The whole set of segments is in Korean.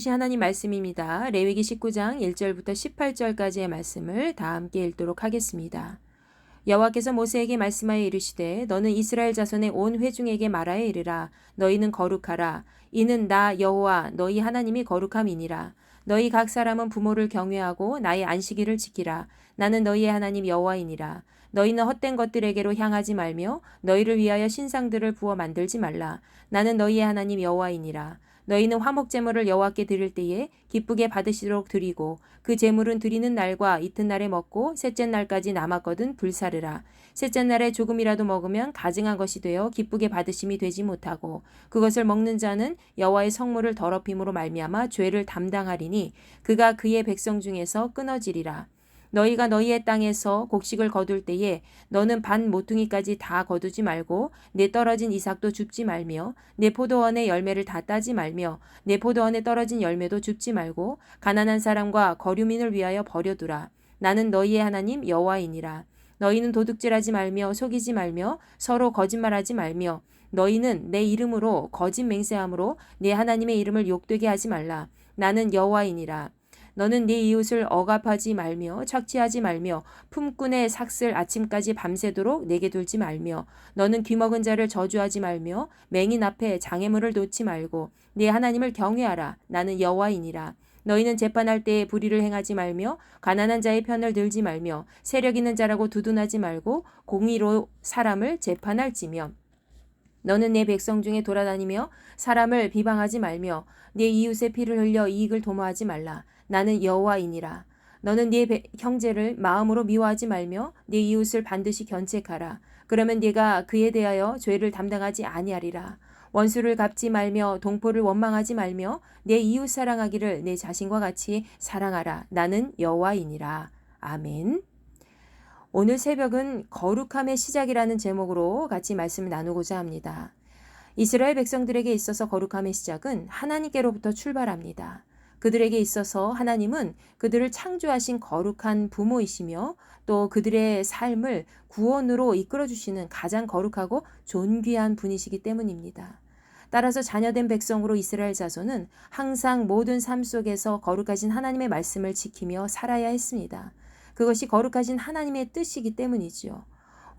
주신 하나님 말씀입니다. 레위기 19장 1절부터 18절까지의 말씀을 다 함께 읽도록 하겠습니다. 여호와께서 모세에게 말씀하여 이르시되 너는 이스라엘 자손의 온 회중에게 말하여 이르라. 너희는 거룩하라. 이는 나 여호와 너희 하나님이 거룩함이니라. 너희 각 사람은 부모를 경외하고 나의 안식일을 지키라. 나는 너희의 하나님 여호와이니라. 너희는 헛된 것들에게로 향하지 말며 너희를 위하여 신상들을 부어 만들지 말라. 나는 너희의 하나님 여호와이니라. 너희는 화목제물을 여호와께 드릴 때에 기쁘게 받으시도록 드리고 그 제물은 드리는 날과 이튿날에 먹고 셋째 날까지 남았거든 불사르라. 셋째 날에 조금이라도 먹으면 가증한 것이 되어 기쁘게 받으심이 되지 못하고 그것을 먹는 자는 여호와의 성물을 더럽힘으로 말미암아 죄를 담당하리니 그가 그의 백성 중에서 끊어지리라. 너희가 너희의 땅에서 곡식을 거둘 때에 너는 반 모퉁이까지 다 거두지 말고 내 떨어진 이삭도 줍지 말며 내 포도원의 열매를 다 따지 말며 내 포도원에 떨어진 열매도 줍지 말고 가난한 사람과 거류민을 위하여 버려두라. 나는 너희의 하나님 여호와이니라. 너희는 도둑질하지 말며 속이지 말며 서로 거짓말하지 말며 너희는 내 이름으로 거짓 맹세함으로 내 하나님의 이름을 욕되게 하지 말라. 나는 여호와이니라. 너는 네 이웃을 억압하지 말며 착취하지 말며 품꾼의 삭슬 아침까지 밤새도록 내게 둘지 말며 너는 귀먹은 자를 저주하지 말며 맹인 앞에 장애물을 놓지 말고 네 하나님을 경외하라. 나는 여호와이니라. 너희는 재판할 때에 불의를 행하지 말며 가난한 자의 편을 들지 말며 세력 있는 자라고 두둔하지 말고 공의로 사람을 재판할지며 너는 내 백성 중에 돌아다니며 사람을 비방하지 말며 내 이웃의 피를 흘려 이익을 도모하지 말라. 나는 여호와이니라. 너는 네 형제를 마음으로 미워하지 말며 네 이웃을 반드시 견책하라. 그러면 네가 그에 대하여 죄를 담당하지 아니하리라. 원수를 갚지 말며 동포를 원망하지 말며 내 이웃 사랑하기를 내 자신과 같이 사랑하라. 나는 여호와이니라. 아멘. 오늘 새벽은 거룩함의 시작이라는 제목으로 같이 말씀을 나누고자 합니다. 이스라엘 백성들에게 있어서 거룩함의 시작은 하나님께로부터 출발합니다. 그들에게 있어서 하나님은 그들을 창조하신 거룩한 부모이시며 또 그들의 삶을 구원으로 이끌어주시는 가장 거룩하고 존귀한 분이시기 때문입니다. 따라서 자녀된 백성으로 이스라엘 자손은 항상 모든 삶 속에서 거룩하신 하나님의 말씀을 지키며 살아야 했습니다. 그것이 거룩하신 하나님의 뜻이기 때문이지요.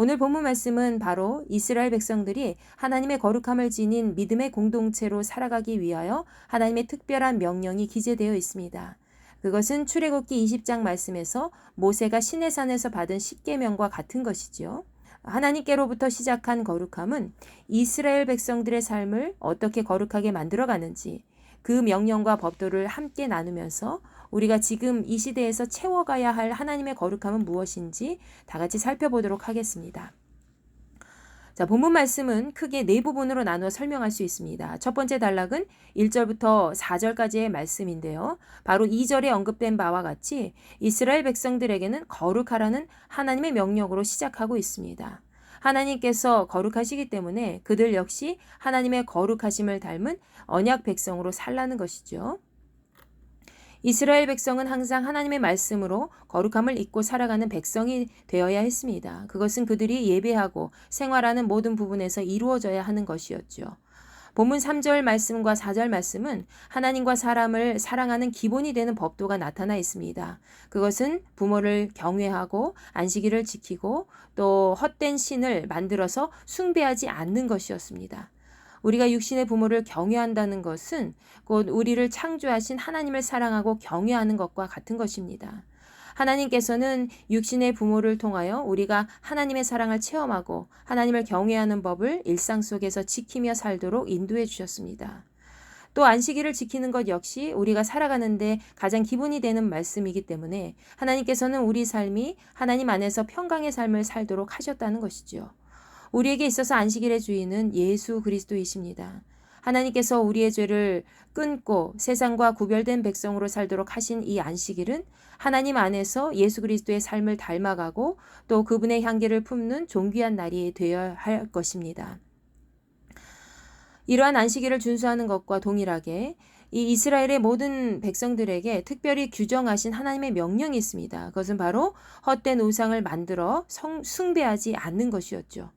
오늘 본문 말씀은 바로 이스라엘 백성들이 하나님의 거룩함을 지닌 믿음의 공동체로 살아가기 위하여 하나님의 특별한 명령이 기재되어 있습니다. 그것은 출애굽기 20장 말씀에서 모세가 시내산에서 받은 십계명과 같은 것이지요. 하나님께로부터 시작한 거룩함은 이스라엘 백성들의 삶을 어떻게 거룩하게 만들어가는지 그 명령과 법도를 함께 나누면서 우리가 지금 이 시대에서 채워가야 할 하나님의 거룩함은 무엇인지 다 같이 살펴보도록 하겠습니다. 자, 본문 말씀은 크게 네 부분으로 나누어 설명할 수 있습니다. 첫 번째 단락은 1절부터 4절까지의 말씀인데요. 바로 2절에 언급된 바와 같이 이스라엘 백성들에게는 거룩하라는 하나님의 명령으로 시작하고 있습니다. 하나님께서 거룩하시기 때문에 그들 역시 하나님의 거룩하심을 닮은 언약 백성으로 살라는 것이죠. 이스라엘 백성은 항상 하나님의 말씀으로 거룩함을 잊고 살아가는 백성이 되어야 했습니다. 그것은 그들이 예배하고 생활하는 모든 부분에서 이루어져야 하는 것이었죠. 본문 3절 말씀과 4절 말씀은 하나님과 사람을 사랑하는 기본이 되는 법도가 나타나 있습니다. 그것은 부모를 경외하고 안식일을 지키고 또 헛된 신을 만들어서 숭배하지 않는 것이었습니다. 우리가 육신의 부모를 경외한다는 것은 곧 우리를 창조하신 하나님을 사랑하고 경외하는 것과 같은 것입니다. 하나님께서는 육신의 부모를 통하여 우리가 하나님의 사랑을 체험하고 하나님을 경외하는 법을 일상 속에서 지키며 살도록 인도해 주셨습니다. 또 안식일을 지키는 것 역시 우리가 살아가는데 가장 기본이 되는 말씀이기 때문에 하나님께서는 우리 삶이 하나님 안에서 평강의 삶을 살도록 하셨다는 것이죠. 우리에게 있어서 안식일의 주인은 예수 그리스도이십니다. 하나님께서 우리의 죄를 끊고 세상과 구별된 백성으로 살도록 하신 이 안식일은 하나님 안에서 예수 그리스도의 삶을 닮아가고 또 그분의 향기를 품는 존귀한 날이 되어야 할 것입니다. 이러한 안식일을 준수하는 것과 동일하게 이 이스라엘의 모든 백성들에게 특별히 규정하신 하나님의 명령이 있습니다. 그것은 바로 헛된 우상을 만들어 숭배하지 않는 것이었죠.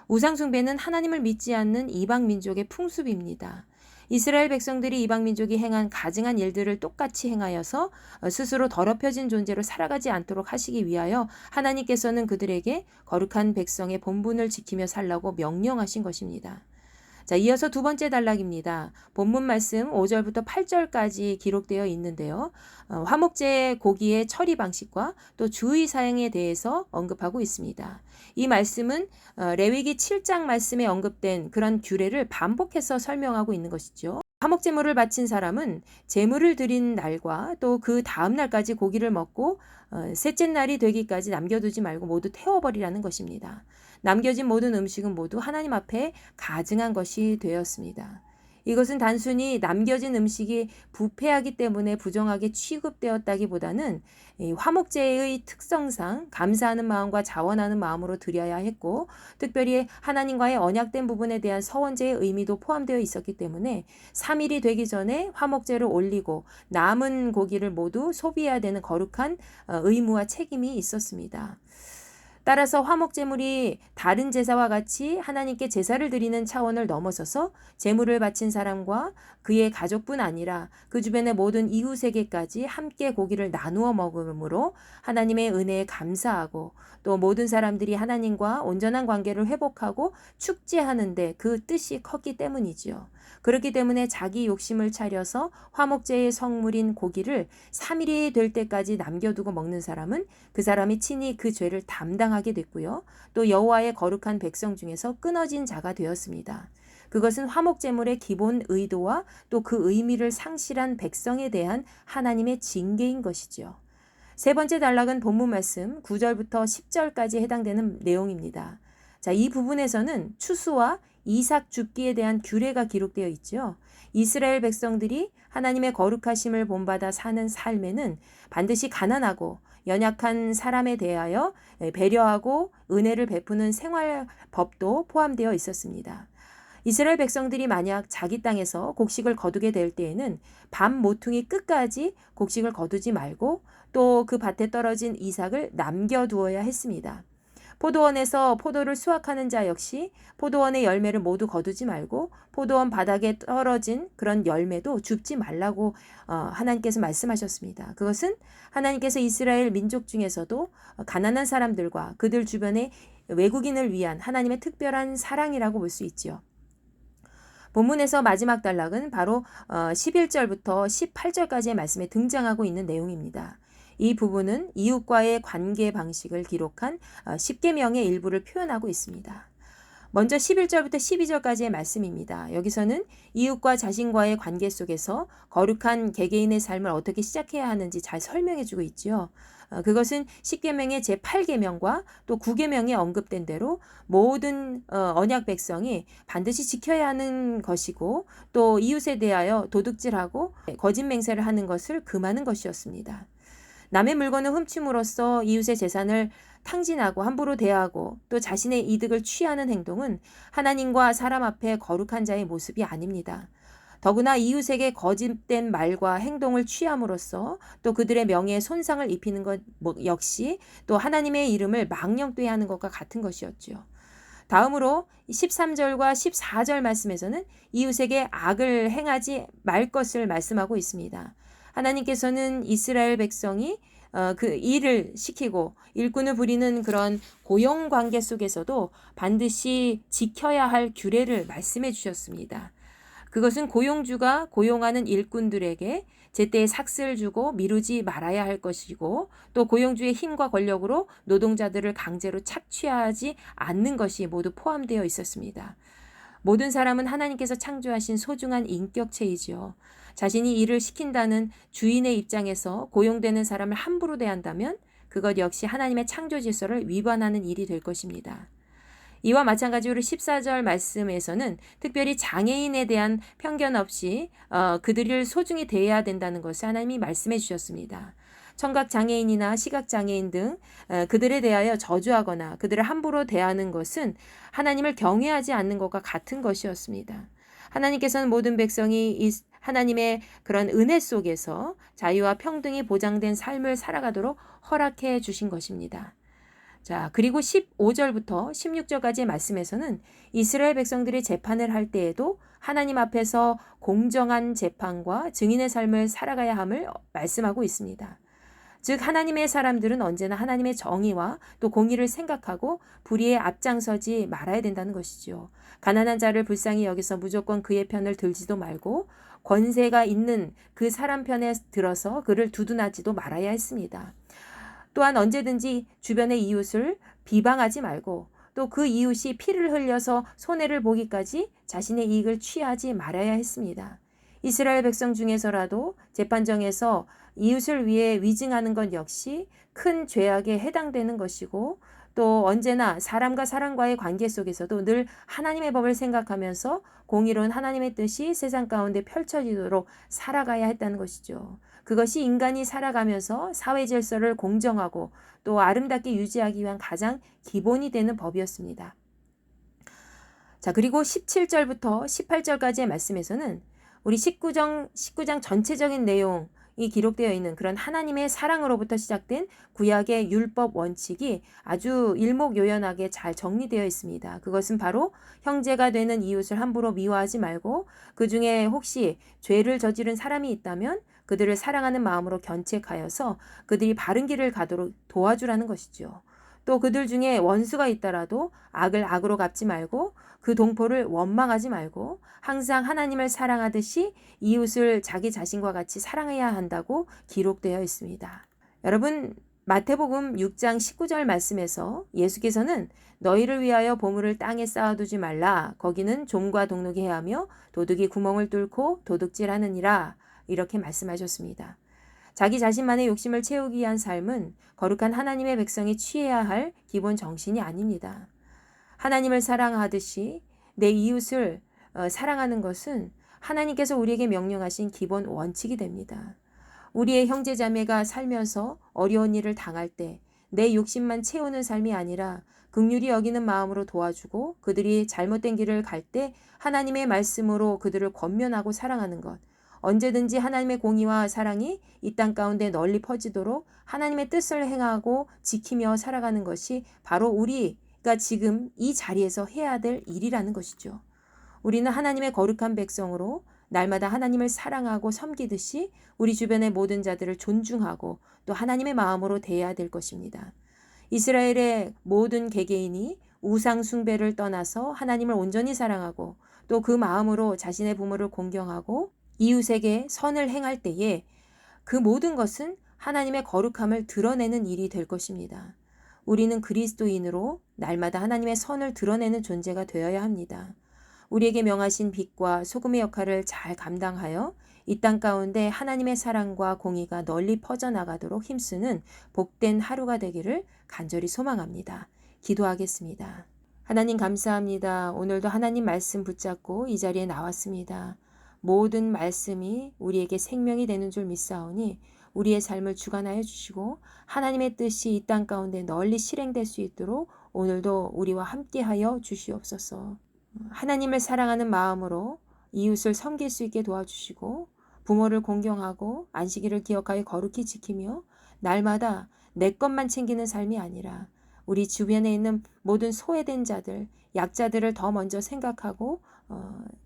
우상 숭배는 하나님을 믿지 않는 이방 민족의 풍습입니다. 이스라엘 백성들이 이방 민족이 행한 가증한 일들을 똑같이 행하여서 스스로 더럽혀진 존재로 살아가지 않도록 하시기 위하여 하나님께서는 그들에게 거룩한 백성의 본분을 지키며 살라고 명령하신 것입니다. 자, 이어서 두 번째 단락입니다. 본문 말씀 5절부터 8절까지 기록되어 있는데요. 화목제 고기의 처리 방식과 또 주의 사항에 대해서 언급하고 있습니다. 이 말씀은 레위기 7장 말씀에 언급된 그런 규례를 반복해서 설명하고 있는 것이죠. 화목제물을 바친 사람은 제물을 드린 날과 또 그 다음 날까지 고기를 먹고 셋째 날이 되기까지 남겨두지 말고 모두 태워버리라는 것입니다. 남겨진 모든 음식은 모두 하나님 앞에 가증한 것이 되었습니다. 이것은 단순히 남겨진 음식이 부패하기 때문에 부정하게 취급되었다기보다는 화목제의 특성상 감사하는 마음과 자원하는 마음으로 드려야 했고, 특별히 하나님과의 언약된 부분에 대한 서원제의 의미도 포함되어 있었기 때문에 3일이 되기 전에 화목제를 올리고 남은 고기를 모두 소비해야 되는 거룩한 의무와 책임이 있었습니다. 따라서 화목제물이 다른 제사와 같이 하나님께 제사를 드리는 차원을 넘어서서 제물을 바친 사람과 그의 가족뿐 아니라 그 주변의 모든 이웃에게까지 함께 고기를 나누어 먹음으로 하나님의 은혜에 감사하고 또 모든 사람들이 하나님과 온전한 관계를 회복하고 축제하는데 그 뜻이 컸기 때문이지요. 그렇기 때문에 자기 욕심을 차려서 화목제의 성물인 고기를 3일이 될 때까지 남겨두고 먹는 사람은 그 사람이 친히 그 죄를 담당하게 됐고요. 또 여호와의 거룩한 백성 중에서 끊어진 자가 되었습니다. 그것은 화목제물의 기본 의도와 또 그 의미를 상실한 백성에 대한 하나님의 징계인 것이죠. 세 번째 단락은 본문 말씀 9절부터 10절까지 해당되는 내용입니다. 자, 이 부분에서는 추수와 이삭 줍기에 대한 규례가 기록되어 있죠. 이스라엘 백성들이 하나님의 거룩하심을 본받아 사는 삶에는 반드시 가난하고 연약한 사람에 대하여 배려하고 은혜를 베푸는 생활법도 포함되어 있었습니다. 이스라엘 백성들이 만약 자기 땅에서 곡식을 거두게 될 때에는 밤 모퉁이 끝까지 곡식을 거두지 말고 또 그 밭에 떨어진 이삭을 남겨두어야 했습니다. 포도원에서 포도를 수확하는 자 역시 포도원의 열매를 모두 거두지 말고 포도원 바닥에 떨어진 그런 열매도 줍지 말라고 하나님께서 말씀하셨습니다. 그것은 하나님께서 이스라엘 민족 중에서도 가난한 사람들과 그들 주변의 외국인을 위한 하나님의 특별한 사랑이라고 볼 수 있죠. 본문에서 마지막 단락은 바로 11절부터 18절까지의 말씀에 등장하고 있는 내용입니다. 이 부분은 이웃과의 관계 방식을 기록한 10계명의 일부를 표현하고 있습니다. 먼저 11절부터 12절까지의 말씀입니다. 여기서는 이웃과 자신과의 관계 속에서 거룩한 개개인의 삶을 어떻게 시작해야 하는지 잘 설명해 주고 있죠. 그것은 10계명의 제8계명과 또 9계명에 언급된 대로 모든 언약 백성이 반드시 지켜야 하는 것이고 또 이웃에 대하여 도둑질하고 거짓 맹세를 하는 것을 금하는 것이었습니다. 남의 물건을 훔침으로써 이웃의 재산을 탕진하고 함부로 대하고 또 자신의 이득을 취하는 행동은 하나님과 사람 앞에 거룩한 자의 모습이 아닙니다. 더구나 이웃에게 거짓된 말과 행동을 취함으로써 또 그들의 명예에 손상을 입히는 것 역시 또 하나님의 이름을 망령되하는 것과 같은 것이었죠. 다음으로 13절과 14절 말씀에서는 이웃에게 악을 행하지 말 것을 말씀하고 있습니다. 하나님께서는 이스라엘 백성이 그 일을 시키고 일꾼을 부리는 그런 고용 관계 속에서도 반드시 지켜야 할 규례를 말씀해 주셨습니다. 그것은 고용주가 고용하는 일꾼들에게 제때에 삭스를 주고 미루지 말아야 할 것이고 또 고용주의 힘과 권력으로 노동자들을 강제로 착취하지 않는 것이 모두 포함되어 있었습니다. 모든 사람은 하나님께서 창조하신 소중한 인격체이지요. 자신이 일을 시킨다는 주인의 입장에서 고용되는 사람을 함부로 대한다면 그것 역시 하나님의 창조 질서를 위반하는 일이 될 것입니다. 이와 마찬가지로 14절 말씀에서는 특별히 장애인에 대한 편견 없이 그들을 소중히 대해야 된다는 것을 하나님이 말씀해 주셨습니다. 청각장애인이나 시각장애인 등 그들에 대하여 저주하거나 그들을 함부로 대하는 것은 하나님을 경외하지 않는 것과 같은 것이었습니다. 하나님께서는 모든 백성이 이 하나님의 그런 은혜 속에서 자유와 평등이 보장된 삶을 살아가도록 허락해 주신 것입니다. 자, 그리고 15절부터 16절까지의 말씀에서는 이스라엘 백성들이 재판을 할 때에도 하나님 앞에서 공정한 재판과 증인의 삶을 살아가야 함을 말씀하고 있습니다. 즉 하나님의 사람들은 언제나 하나님의 정의와 또 공의를 생각하고 불의에 앞장서지 말아야 된다는 것이죠. 가난한 자를 불쌍히 여기서 무조건 그의 편을 들지도 말고 권세가 있는 그 사람 편에 들어서 그를 두둔하지도 말아야 했습니다. 또한 언제든지 주변의 이웃을 비방하지 말고 또 그 이웃이 피를 흘려서 손해를 보기까지 자신의 이익을 취하지 말아야 했습니다. 이스라엘 백성 중에서라도 재판정에서 이웃을 위해 위증하는 것 역시 큰 죄악에 해당되는 것이고 또 언제나 사람과 사람과의 관계 속에서도 늘 하나님의 법을 생각하면서 공의로운 하나님의 뜻이 세상 가운데 펼쳐지도록 살아가야 했다는 것이죠. 그것이 인간이 살아가면서 사회 질서를 공정하고 또 아름답게 유지하기 위한 가장 기본이 되는 법이었습니다. 자, 그리고 17절부터 18절까지의 말씀에서는 우리 19장 전체적인 내용이 기록되어 있는 그런 하나님의 사랑으로부터 시작된 구약의 율법 원칙이 아주 일목요연하게 잘 정리되어 있습니다. 그것은 바로 형제가 되는 이웃을 함부로 미워하지 말고 그 중에 혹시 죄를 저지른 사람이 있다면 그들을 사랑하는 마음으로 견책하여서 그들이 바른 길을 가도록 도와주라는 것이죠. 또 그들 중에 원수가 있더라도 악을 악으로 갚지 말고 그 동포를 원망하지 말고 항상 하나님을 사랑하듯이 이웃을 자기 자신과 같이 사랑해야 한다고 기록되어 있습니다. 여러분, 마태복음 6장 19절 말씀에서 예수께서는 너희를 위하여 보물을 땅에 쌓아두지 말라. 거기는 좀과 동록이 해하며 도둑이 구멍을 뚫고 도둑질하느니라. 이렇게 말씀하셨습니다. 자기 자신만의 욕심을 채우기 위한 삶은 거룩한 하나님의 백성이 취해야 할 기본 정신이 아닙니다. 하나님을 사랑하듯이 내 이웃을 사랑하는 것은 하나님께서 우리에게 명령하신 기본 원칙이 됩니다. 우리의 형제자매가 살면서 어려운 일을 당할 때 내 욕심만 채우는 삶이 아니라 긍휼히 여기는 마음으로 도와주고 그들이 잘못된 길을 갈 때 하나님의 말씀으로 그들을 권면하고 사랑하는 것, 언제든지 하나님의 공의와 사랑이 이 땅 가운데 널리 퍼지도록 하나님의 뜻을 행하고 지키며 살아가는 것이 바로 우리가 지금 이 자리에서 해야 될 일이라는 것이죠. 우리는 하나님의 거룩한 백성으로 날마다 하나님을 사랑하고 섬기듯이 우리 주변의 모든 자들을 존중하고 또 하나님의 마음으로 대해야 될 것입니다. 이스라엘의 모든 개개인이 우상 숭배를 떠나서 하나님을 온전히 사랑하고 또 그 마음으로 자신의 부모를 공경하고 이웃에게 선을 행할 때에 그 모든 것은 하나님의 거룩함을 드러내는 일이 될 것입니다. 우리는 그리스도인으로 날마다 하나님의 선을 드러내는 존재가 되어야 합니다. 우리에게 명하신 빛과 소금의 역할을 잘 감당하여 이 땅 가운데 하나님의 사랑과 공의가 널리 퍼져나가도록 힘쓰는 복된 하루가 되기를 간절히 소망합니다. 기도하겠습니다. 하나님 감사합니다. 오늘도 하나님 말씀 붙잡고 이 자리에 나왔습니다. 모든 말씀이 우리에게 생명이 되는 줄 믿사오니 우리의 삶을 주관하여 주시고 하나님의 뜻이 이 땅 가운데 널리 실행될 수 있도록 오늘도 우리와 함께하여 주시옵소서. 하나님을 사랑하는 마음으로 이웃을 섬길 수 있게 도와주시고 부모를 공경하고 안식일을 기억하여 거룩히 지키며 날마다 내 것만 챙기는 삶이 아니라 우리 주변에 있는 모든 소외된 자들, 약자들을 더 먼저 생각하고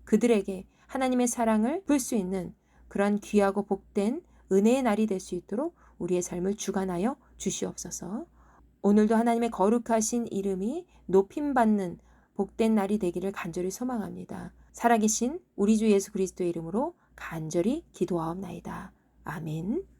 그들에게 하나님의 사랑을 풀 수 있는 그런 귀하고 복된 은혜의 날이 될 수 있도록 우리의 삶을 주관하여 주시옵소서. 오늘도 하나님의 거룩하신 이름이 높임받는 복된 날이 되기를 간절히 소망합니다. 살아계신 우리 주 예수 그리스도의 이름으로 간절히 기도하옵나이다. 아멘.